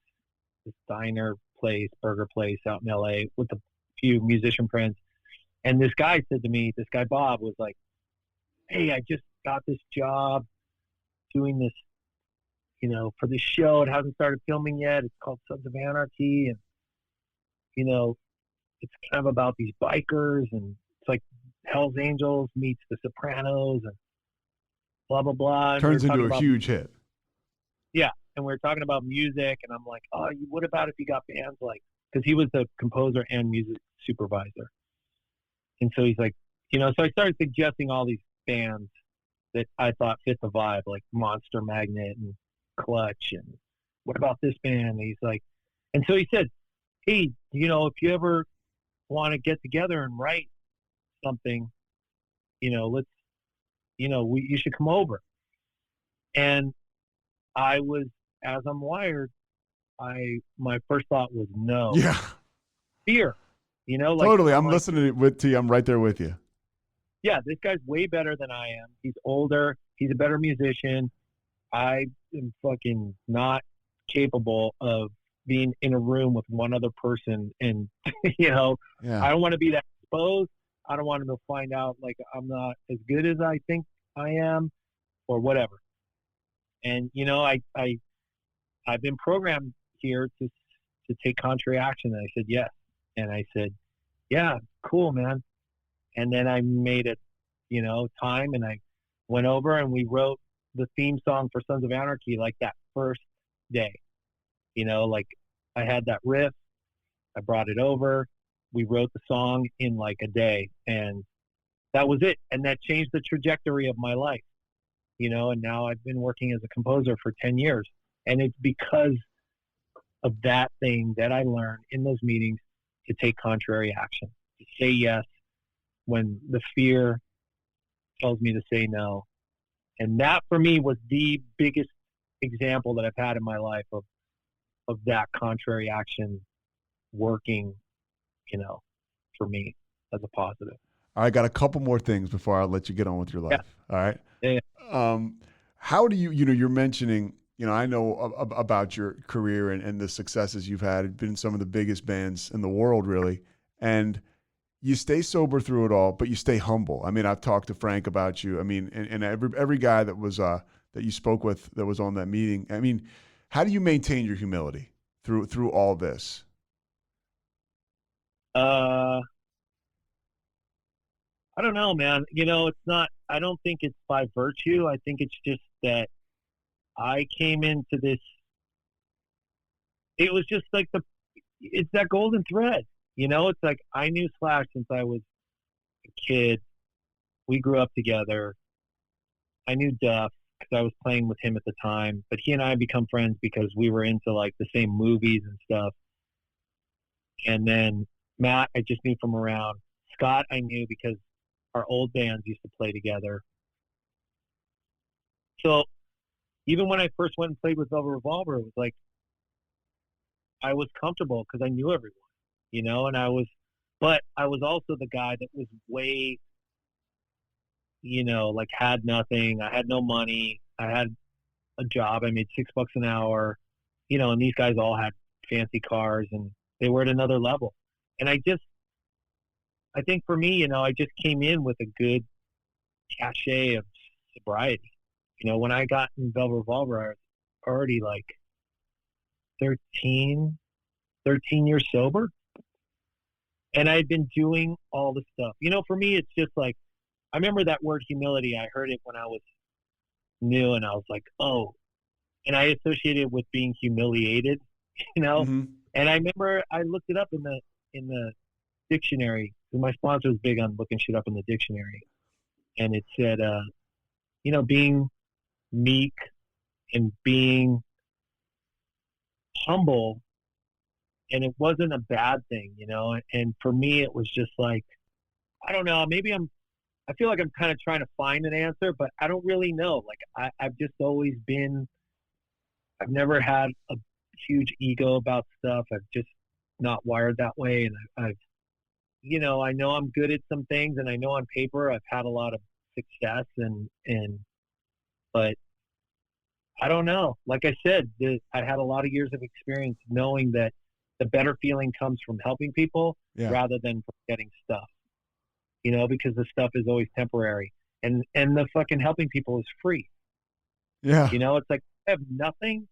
this diner place, burger place out in LA with a few musician friends. And this guy said to me, this guy Bob was like, hey, I just got this job doing this, for this show. It hasn't started filming yet. It's called Sons of Anarchy. And, it's kind of about these bikers, and it's like Hell's Angels meets The Sopranos and blah, blah, blah. And Turns into a huge hit. Yeah. And we were talking about music, and I'm like, oh, what about if you got bands like, because he was the composer and music supervisor. And so he's like, so I started suggesting all these bands that I thought fit the vibe, like Monster Magnet and Clutch, and what about this band? And he's like, and so he said, hey, if you ever want to get together and write something, let's, you should come over. And I was, as I'm wired, my first thought was no. Yeah. Fear. Like, totally. I'm listening to you. I'm right there with you. Yeah, this guy's way better than I am. He's older. He's a better musician. I am fucking not capable of being in a room with one other person. And, Yeah. I don't want to be that exposed. I don't want him to find out like I'm not as good as I think I am or whatever. And, I've been programmed here to take contrary action. And I said, yes. And I said, yeah, cool, man. And then I made it, time, and I went over and we wrote the theme song for Sons of Anarchy like that first day. Like I had that riff, I brought it over, we wrote the song in like a day, and that was it. And that changed the trajectory of my life, and now I've been working as a composer for 10 years. And it's because of that thing that I learned in those meetings, to take contrary action, to say yes when the fear tells me to say no. And that for me was the biggest example that I've had in my life of that contrary action working, for me as a positive. All right, got a couple more things before I let you get on with your life. Yeah. All right. Yeah. How do you, you're mentioning, I know about your career and the successes you've had. You've been in some of the biggest bands in the world, really. And you stay sober through it all, but you stay humble. I mean, I've talked to Frank about you. I mean, and every guy that was that you spoke with that was on that meeting. I mean, how do you maintain your humility through all this? I don't know, man. It's not, I don't think it's by virtue. I think it's just that I came into this, it was just like it's that golden thread, it's like I knew Slash since I was a kid. We grew up together. I knew Duff because I was playing with him at the time, but he and I become friends because we were into like the same movies and stuff. And then Matt, I just knew from around. Scott, I knew because our old bands used to play together. So even when I first went and played with Velvet Revolver, it was like I was comfortable because I knew everyone, and but I was also the guy that was way, like had nothing. I had no money. I had a job. I made $6 an hour, and these guys all had fancy cars and they were at another level. And I think for me, I just came in with a good cachet of sobriety. When I got in Velvet Revolver, I was already like 13 years sober. And I had been doing all the stuff. For me, it's just like, I remember that word humility. I heard it when I was new, and I was like, oh. And I associated it with being humiliated, Mm-hmm. And I remember I looked it up in the dictionary, My sponsor was big on looking shit up in the dictionary, and it said, being meek and being humble, and it wasn't a bad thing, And for me, it was just like, I don't know, I feel like I'm kind of trying to find an answer, but I don't really know. Like I've just always I've never had a huge ego about stuff. I've just not wired that way, and I've I know I'm good at some things, and I know on paper I've had a lot of success, but I don't know. Like I said, I had a lot of years of experience knowing that the better feeling comes from helping people rather than from getting stuff, because the stuff is always temporary, and the fucking helping people is free. Yeah. It's like, I have nothing.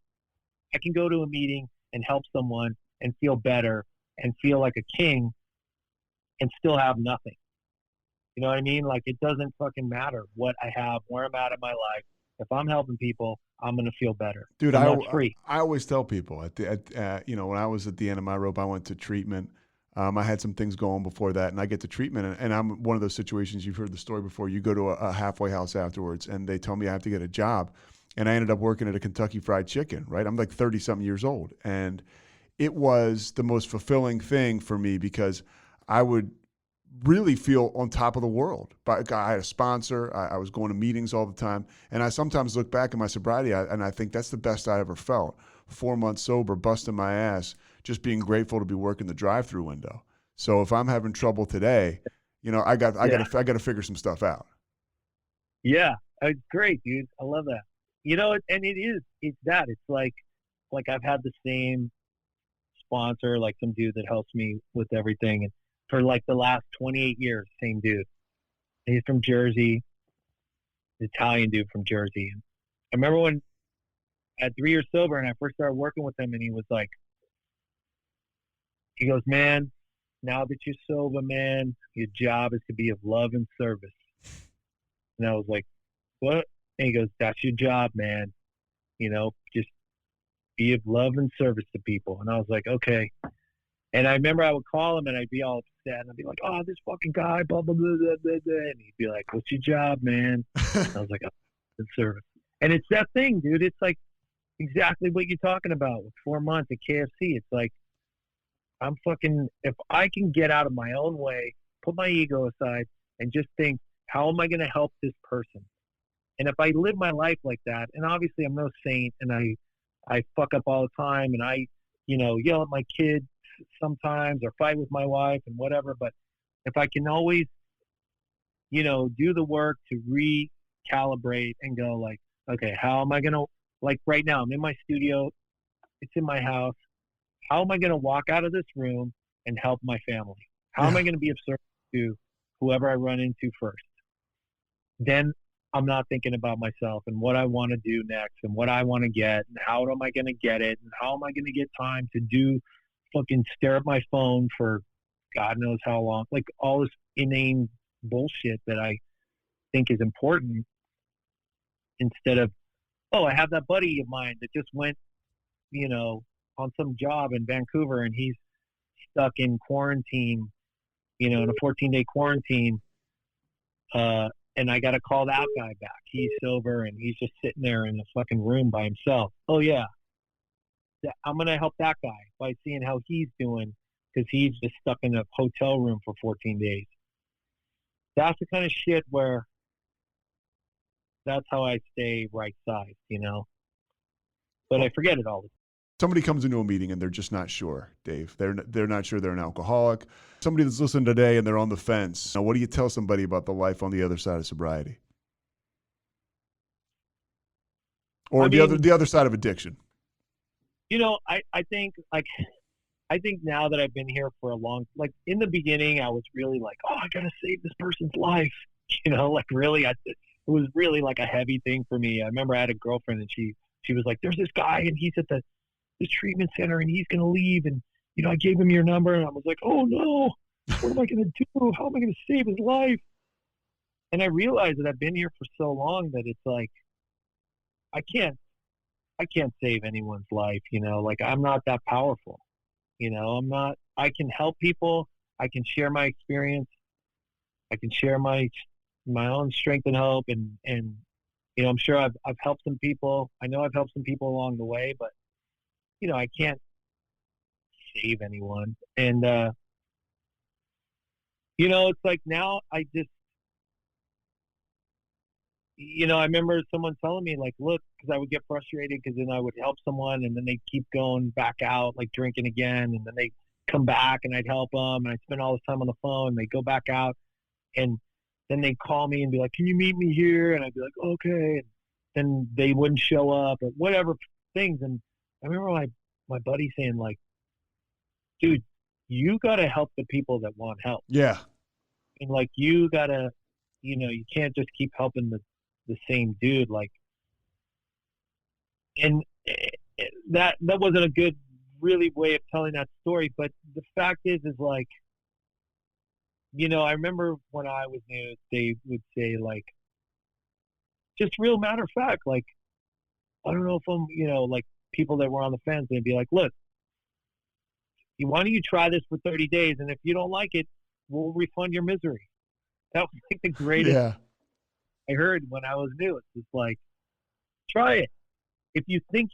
I can go to a meeting and help someone and feel better and feel like a king and still have nothing. You know what I mean? Like, it doesn't fucking matter what I have, where I'm at in my life. If I'm helping people, I'm going to feel better. Dude, that's free. I always tell people when I was at the end of my rope, I went to treatment. I had some things going before that, and I get to treatment, and I'm one of those situations, you've heard the story before. You go to a halfway house afterwards, and they tell me I have to get a job, and I ended up working at a Kentucky Fried Chicken, right? I'm like 30-something years old, and it was the most fulfilling thing for me because I would really feel on top of the world. But I had a sponsor. I was going to meetings all the time, and I sometimes look back at my sobriety, and I think that's the best I ever felt. 4 months sober, busting my ass, just being grateful to be working the drive-through window. So if I'm having trouble today, I got to figure some stuff out. Yeah, it's great, dude. I love that. And it's that. It's like I've had the same sponsor, like some dude that helps me with everything, and for like the last 28 years, same dude. He's from Jersey, Italian dude from Jersey. And I remember when at 3 years sober and I first started working with him, and he goes, man, now that you're sober, man, your job is to be of love and service. And I was like, what? And he goes, that's your job, man. Just be of love and service to people. And I was like, okay. And I remember I would call him and I'd be all upset and I'd be like, oh, this fucking guy, blah, blah, blah, blah, blah, blah. And he'd be like, what's your job, man? And I was like, oh, service. And it's that thing, dude. It's like exactly what you're talking about with 4 months at KFC. It's like, if I can get out of my own way, put my ego aside and just think, how am I going to help this person? And if I live my life like that, and obviously I'm no saint and I fuck up all the time and I, yell at my kids sometimes or fight with my wife and whatever. But if I can always, do the work to recalibrate and go like, okay, how am I going to, like right now, I'm in my studio, it's in my house. How am I going to walk out of this room and help my family? How am I going to be of service to whoever I run into first? Then I'm not thinking about myself and what I want to do next and what I want to get and how am I going to get it and how am I going to get time to fucking stare at my phone for God knows how long. Like all this inane bullshit that I think is important instead of, oh, I have that buddy of mine that just went, on some job in Vancouver and he's stuck in quarantine, in a 14-day quarantine. And I got to call that guy back. He's sober and he's just sitting there in a fucking room by himself. Oh yeah. I'm going to help that guy by seeing how he's doing because he's just stuck in a hotel room for 14 days. That's the kind of shit where that's how I stay right-sized, But I forget it all the time. Somebody comes into a meeting and they're just not sure, Dave. They're not sure they're an alcoholic. Somebody that's listening today and they're on the fence. Now, what do you tell somebody about the life on the other side of sobriety? Or the other side of addiction? I think now that I've been here for a long, like in the beginning, I was really like, oh, I got to save this person's life. Really, it was really like a heavy thing for me. I remember I had a girlfriend and she was like, there's this guy and he's at the treatment center and he's going to leave. And, I gave him your number and I was like, oh no, what am I going to do? How am I going to save his life? And I realized that I've been here for so long that it's like, I can't save anyone's life, like I'm not that powerful, I can help people I can share my experience. I can share my own strength and hope, and I'm sure I've helped some people. I know I've helped some people along the way, but I can't save anyone. And it's like now I just, I remember someone telling me, like, look, because I would get frustrated because then I would help someone and then they keep going back out, like drinking again, and then they come back and I'd help them, and I'd spend all this time on the phone, and they go back out, and then they'd call me and be like, can you meet me here? And I'd be like, okay. And then they wouldn't show up or whatever things. And I remember my buddy saying, like, dude, you got to help the people that want help. Yeah. And like, you got to, you can't just keep helping the same dude. Like, and that wasn't a good really way of telling that story. But the fact is like, I remember when I was new, they would say, like, just real matter of fact, like, I don't know if I'm, like people that were on the fence, they'd be like, look, why don't you try this for 30 days? And if you don't like it, we'll refund your misery. That was like the greatest I heard when I was new. It's just like, try it. If you think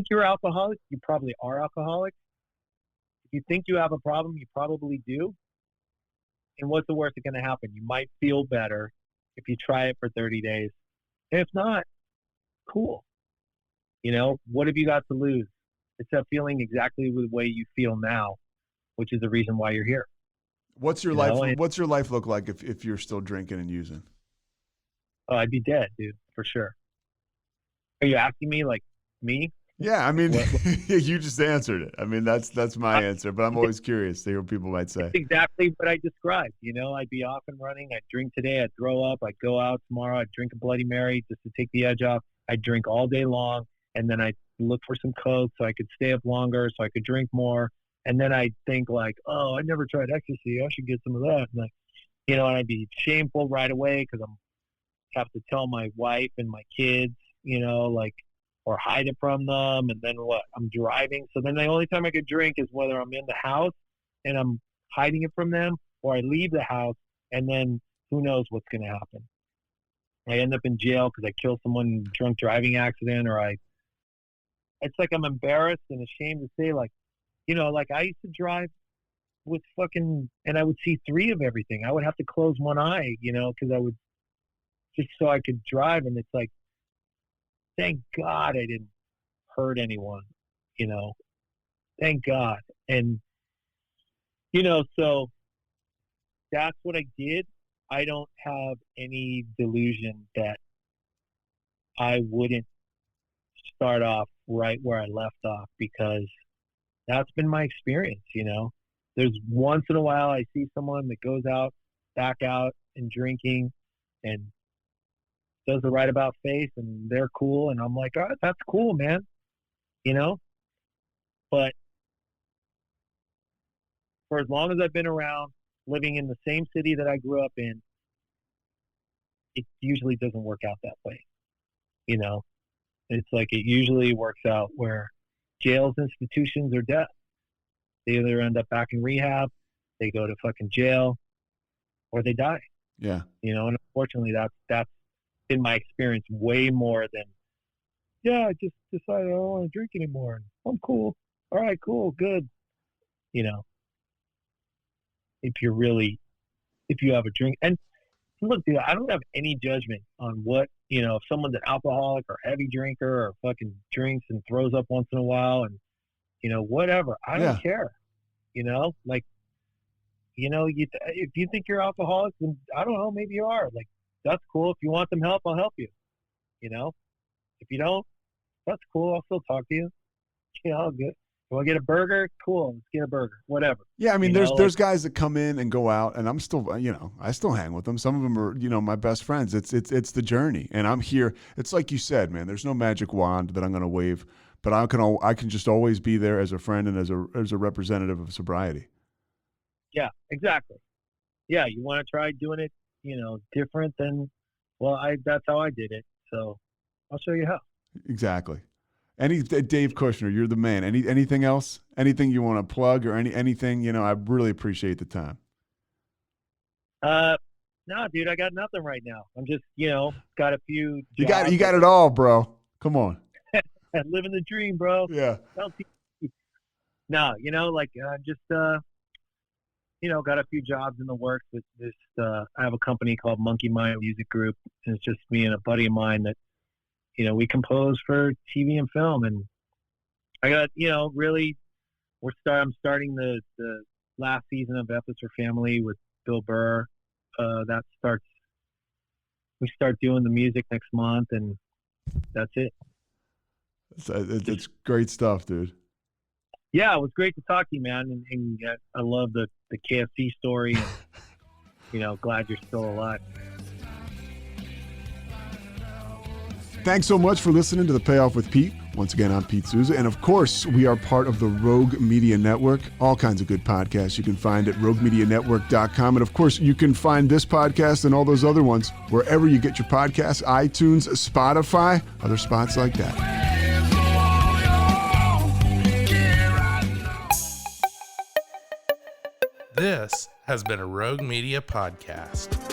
you're alcoholic, you probably are alcoholic. If you think you have a problem, you probably do. And what's the worst that's going to happen? You might feel better if you try it for 30 days. And if not, cool. What have you got to lose? It's that feeling exactly the way you feel now, which is the reason why you're here. What's your life? What's your life look like if you're still drinking and using? Oh, I'd be dead, dude, for sure. Are you asking me, like, me? Yeah, I mean, you just answered it. I mean, that's my answer, but I'm always curious to hear what people might say. It's exactly what I described. I'd be off and running. I'd drink today. I'd throw up. I'd go out tomorrow. I'd drink a Bloody Mary just to take the edge off. I'd drink all day long, and then I'd look for some Coke so I could stay up longer, so I could drink more. And then I'd think, like, oh, I never tried ecstasy. I should get some of that. And like, and I'd be shameful right away because I'm have to tell my wife and my kids, like, or hide it from them. And then what? I'm driving. So then the only time I could drink is whether I'm in the house and I'm hiding it from them, or I leave the house and then who knows what's going to happen. I end up in jail because I killed someone in a drunk driving accident, or it's like I'm embarrassed and ashamed to say, like, like I used to drive with and I would see 3 of everything. I would have to close one eye, because I would, just so I could drive. And it's like, thank God I didn't hurt anyone, thank God. And, so that's what I did. I don't have any delusion that I wouldn't start off right where I left off, because that's been my experience. There's once in a while I see someone that goes back out and drinking and does the right about face, and they're cool, and I'm like, all right, that's cool, man. But for as long as I've been around, living in the same city that I grew up in, it usually doesn't work out that way. It's like, it usually works out where jails, institutions, or death. They either end up back in rehab, they go to fucking jail, or they die. Yeah. And unfortunately that's been my experience way more than, I just decided I don't want to drink anymore. I'm cool. All right, cool, good. If you have a drink, and look, dude, I don't have any judgment on what, if someone's an alcoholic or heavy drinker or fucking drinks and throws up once in a while and, whatever. I don't care. Like, if you think you're alcoholic, then I don't know, maybe you are. Like, that's cool. If you want some help, I'll help you. If you don't, that's cool. I'll still talk to you. I'll get. You want to get a burger? Cool. Let's get a burger. Whatever. Yeah, I mean, there's guys that come in and go out, and I'm still, I still hang with them. Some of them are, my best friends. It's the journey, and I'm here. It's like you said, man. There's no magic wand that I'm going to wave, but I can just always be there as a friend and as a representative of sobriety. Yeah, exactly. Yeah, you want to try doing it, different than, that's how I did it. So I'll show you how. Exactly. Dave Kushner, you're the man. Anything else? Anything you want to plug or anything? You know, I really appreciate the time. No, dude, I got nothing right now. I'm just, got a few. You got it all, bro. Come on. Living the dream, bro. Yeah. No, just got a few jobs in the works with this. I have a company called Monkey Mind Music Group, and it's just me and a buddy of mine that, we compose for TV and film. And I got, really, I'm starting the last season of F is for Family with Bill Burr. We start doing the music next month, and that's it. It's great stuff, dude. Yeah, it was great to talk to you, man. And I love the KFC story. And, glad you're still alive. Thanks so much for listening to The Payoff with Pete. Once again, I'm Pete Souza. And of course, we are part of the Rogue Media Network. All kinds of good podcasts you can find at roguemedianetwork.com. And of course, you can find this podcast and all those other ones wherever you get your podcasts, iTunes, Spotify, other spots like that. This has been a Rogue Media podcast.